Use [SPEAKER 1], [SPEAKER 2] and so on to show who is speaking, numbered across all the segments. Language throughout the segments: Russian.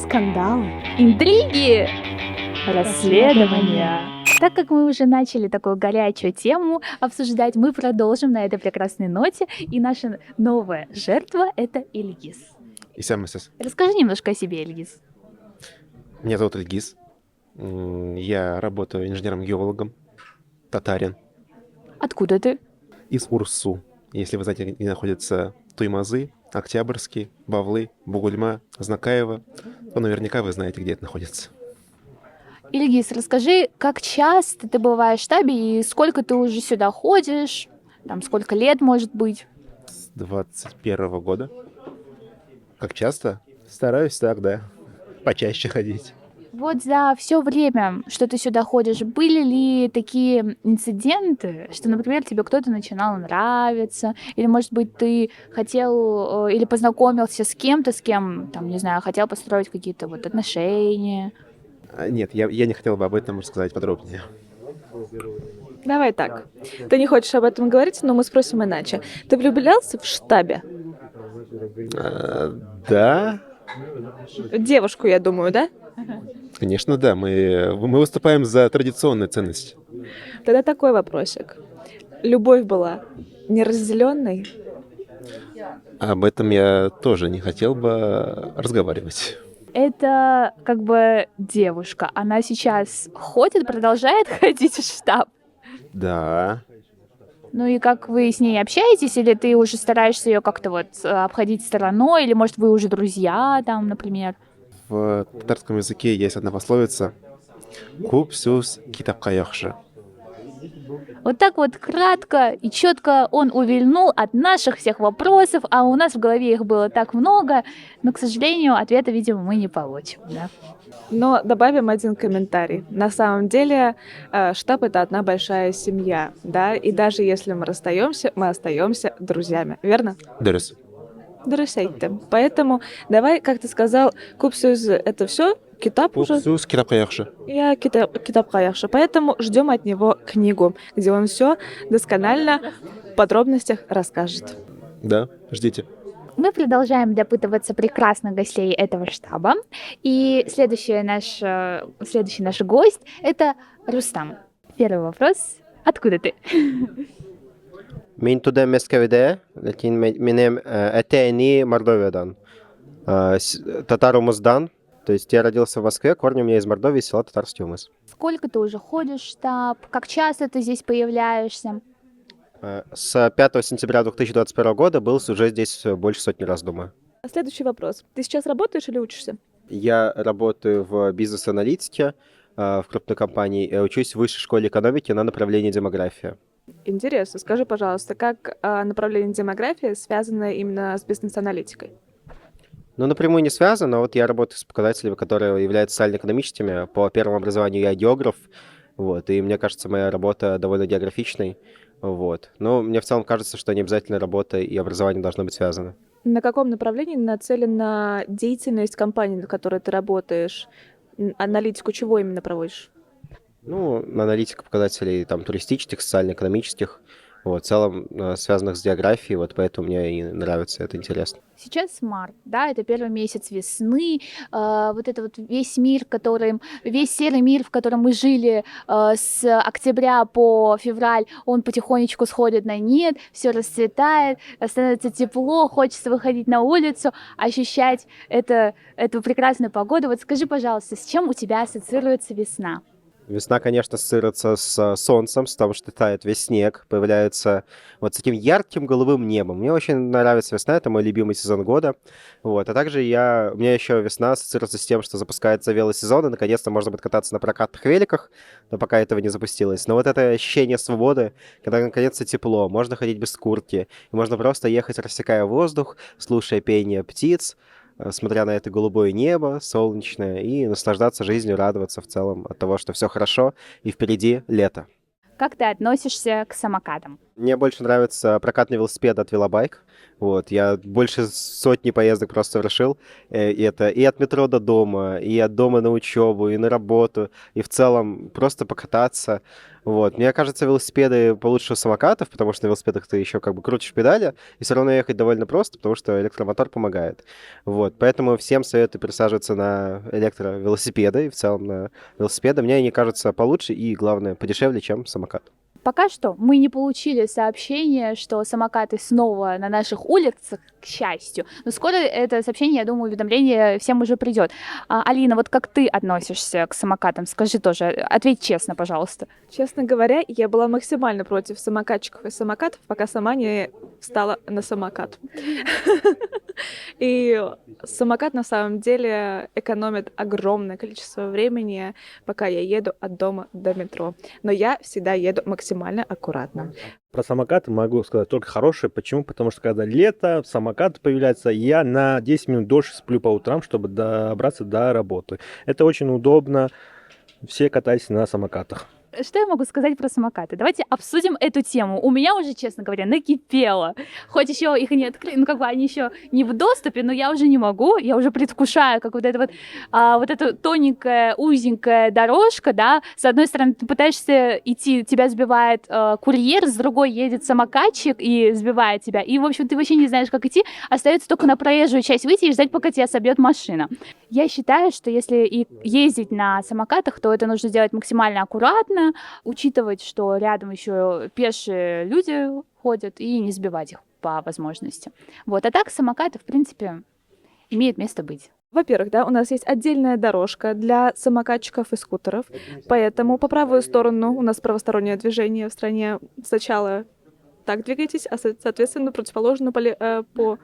[SPEAKER 1] Скандалы, интриги, расследования. Так как мы уже начали такую горячую тему обсуждать, мы продолжим на этой прекрасной ноте. И наша новая жертва — это Ильгиз.
[SPEAKER 2] Исямсыз.
[SPEAKER 1] Расскажи немножко о себе, Ильгиз.
[SPEAKER 2] Меня зовут Ильгиз. Я работаю инженером-геологом, татарин,
[SPEAKER 1] Откуда ты?
[SPEAKER 2] из Урсу. Если вы знаете, где находятся Туймазы, Октябрьский, Бавлы, Бугульма, Знакаево, то наверняка вы знаете, где это находится.
[SPEAKER 1] Ильгиз, расскажи, как часто ты бываешь в штабе и сколько ты уже сюда ходишь? Там сколько лет, может быть?
[SPEAKER 2] С 21 года. Как часто? Стараюсь так, да. Почаще ходить.
[SPEAKER 1] Вот за все время, что ты сюда ходишь, были ли такие инциденты, что, например, тебе кто-то начинал нравиться, или, может быть, ты хотел или познакомился с кем-то, с кем, там, не знаю, хотел построить какие-то вот отношения?
[SPEAKER 2] Нет, я не хотел бы об этом рассказать подробнее.
[SPEAKER 3] Давай так. Ты не хочешь об этом говорить, но мы спросим иначе. Ты влюблялся в штабе?
[SPEAKER 2] Да,
[SPEAKER 3] Девушку, я думаю, да?
[SPEAKER 2] конечно, да. Мы выступаем за традиционные ценности.
[SPEAKER 3] Тогда такой вопросик. Любовь была неразделенной?
[SPEAKER 2] Об этом я тоже не хотел бы разговаривать.
[SPEAKER 1] Это как бы девушка, она сейчас ходит, продолжает ходить в штаб?
[SPEAKER 2] Да,
[SPEAKER 1] Ну и как вы с ней общаетесь, или ты уже стараешься ее как-то вот обходить стороной, или, может, вы уже друзья там, например?
[SPEAKER 2] в татарском языке есть одна пословица «Куп сюз китапка яхшы».
[SPEAKER 1] Вот так вот кратко и четко он увильнул от наших всех вопросов, а у нас в голове их было так много, но, к сожалению, ответа, видимо, мы не получим. Да?
[SPEAKER 3] Но добавим один комментарий. На самом деле штаб — это одна большая семья, да, и даже если мы остаемся друзьями, верно?
[SPEAKER 2] Дөрес.
[SPEAKER 3] Друзья. Поэтому давай, как ты сказал, купсюз — это все, китап
[SPEAKER 2] Куп
[SPEAKER 3] уже.
[SPEAKER 2] сюз китапка яхшы.
[SPEAKER 3] Я китап Каяхша, поэтому ждем от него книгу, где он все досконально в подробностях расскажет.
[SPEAKER 2] Да, ждите.
[SPEAKER 1] Мы продолжаем допытываться прекрасных гостей этого штаба. И следующий наш гость — это Рустам. Первый вопрос. Откуда ты?
[SPEAKER 4] Min tudem Moskov'da, lakin benim eteni Мордовиядан. Татарумыздан. То есть я родился в Москве, корни у меня из Мордовии, села Татарский Умыс.
[SPEAKER 1] Сколько ты уже ходишь в штаб? Как часто ты здесь появляешься?
[SPEAKER 4] С 5 сентября 2021 года был уже здесь больше сотни раз, думаю.
[SPEAKER 3] Следующий вопрос. Ты сейчас работаешь или учишься?
[SPEAKER 4] Я работаю в бизнес-аналитике в крупной компании и учусь в высшей школе экономики на направлении демография.
[SPEAKER 3] Интересно. Скажи, пожалуйста, как направление демографии связано именно с бизнес-аналитикой?
[SPEAKER 4] Ну, напрямую не связано, но вот я работаю с показателями, которые являются социально-экономическими. По первому образованию я географ, вот, и мне кажется, моя работа довольно географичной, вот. Но мне в целом кажется, что не обязательно работа и образование должны быть связаны.
[SPEAKER 3] На каком направлении нацелена деятельность компании, в которой ты работаешь? Аналитику чего именно проводишь?
[SPEAKER 4] Ну, аналитика показателей там туристических, социально-экономических, вот, в целом связанных с географией, вот поэтому мне и нравится, это интересно.
[SPEAKER 1] Сейчас март, да, это первый месяц весны, вот это вот весь серый мир, в котором мы жили с октября по февраль, он потихонечку сходит на нет, все расцветает, становится тепло, хочется выходить на улицу, ощущать эту прекрасную погоду. Вот скажи, пожалуйста, с чем у тебя ассоциируется весна?
[SPEAKER 4] Весна, конечно, ассоциируется с солнцем, с того, что тает весь снег, появляется вот с таким ярким голубым небом. Мне очень нравится весна, это мой любимый сезон года. Вот. А также у меня еще весна ассоциируется с тем, что запускается велосезон, и наконец-то можно будет кататься на прокатных великах, но пока этого не запустилось. Но вот это ощущение свободы, когда наконец-то тепло, можно ходить без куртки, и можно просто ехать, рассекая воздух, слушая пение птиц, смотря на это голубое небо солнечное, и наслаждаться жизнью, радоваться в целом от того, что все хорошо, и впереди лето.
[SPEAKER 1] Как ты относишься к самокатам?
[SPEAKER 4] Мне больше нравится прокатный велосипед от Велобайк. Вот, я больше сотни поездок просто совершил. И это и от метро до дома, и от дома на учебу, и на работу, и в целом просто покататься. Вот. Мне кажется, велосипеды получше самокатов, потому что на велосипедах ты еще как бы крутишь педали, и все равно ехать довольно просто, потому что электромотор помогает. Вот. Поэтому всем советую присаживаться на электровелосипеды и в целом на велосипеды. Мне они кажутся получше и, главное, подешевле, чем самокат.
[SPEAKER 1] Пока что мы не получили сообщение, что самокаты снова на наших улицах, к счастью. Но скоро это сообщение, я думаю, уведомление всем уже придет. Алина, вот как ты относишься к самокатам? Скажи тоже, ответь честно, пожалуйста.
[SPEAKER 3] Честно говоря, я была максимально против самокатчиков и самокатов, пока сама не встала на самокат. И самокат на самом деле экономит огромное количество времени, пока я еду от дома до метро. Но я всегда еду максимально аккуратно.
[SPEAKER 5] Про самокаты могу сказать только хорошее. Почему? Потому что когда лето, самокат появляется, я на 10 минут дольше сплю по утрам, чтобы добраться до работы. Это очень удобно. Все катаются на самокатах.
[SPEAKER 1] Что я могу сказать про самокаты? Давайте обсудим эту тему. У меня уже, честно говоря, накипело. Хоть еще их и не открыли, ну как бы они еще не в доступе, но я уже не могу, я уже предвкушаю, как вот эта вот, вот эта тоненькая, узенькая дорожка, да, с одной стороны ты пытаешься идти, тебя сбивает курьер, с другой едет самокатчик и сбивает тебя, и, в общем, ты вообще не знаешь, как идти, остается только на проезжую часть выйти и ждать, пока тебя собьет машина. Я считаю, что если и ездить на самокатах, то это нужно делать максимально аккуратно, учитывать, что рядом еще пешие люди ходят, и не сбивать их по возможности. Вот. А так самокаты, в принципе, имеют место быть.
[SPEAKER 3] Во-первых, да, у нас есть отдельная дорожка для самокатчиков и скутеров, поэтому по правую сторону у нас правостороннее движение в стране. Сначала так двигайтесь, а соответственно противоположно по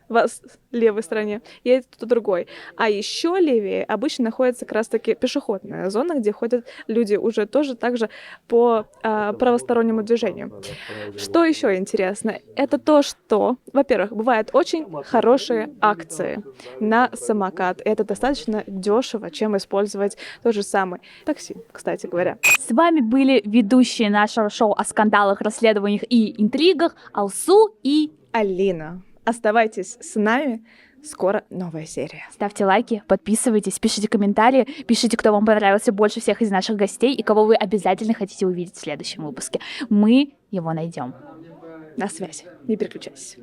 [SPEAKER 3] вас левой стороне едет кто-то другой. А еще левее обычно находится как раз-таки пешеходная зона, где ходят люди уже тоже так же по правостороннему движению. Что еще интересно? Это то, что, во-первых, бывают очень хорошие акции на самокат. Это достаточно дешево, чем использовать тот же самый такси, кстати говоря.
[SPEAKER 1] С вами были ведущие нашего шоу о скандалах, расследованиях и интригах Алсу и
[SPEAKER 3] Алина. Оставайтесь с нами, скоро новая серия.
[SPEAKER 1] ставьте лайки, подписывайтесь, пишите комментарии, пишите, кто вам понравился больше всех из наших гостей и кого вы обязательно хотите увидеть в следующем выпуске. Мы его найдем.
[SPEAKER 3] На связи. Не переключайся.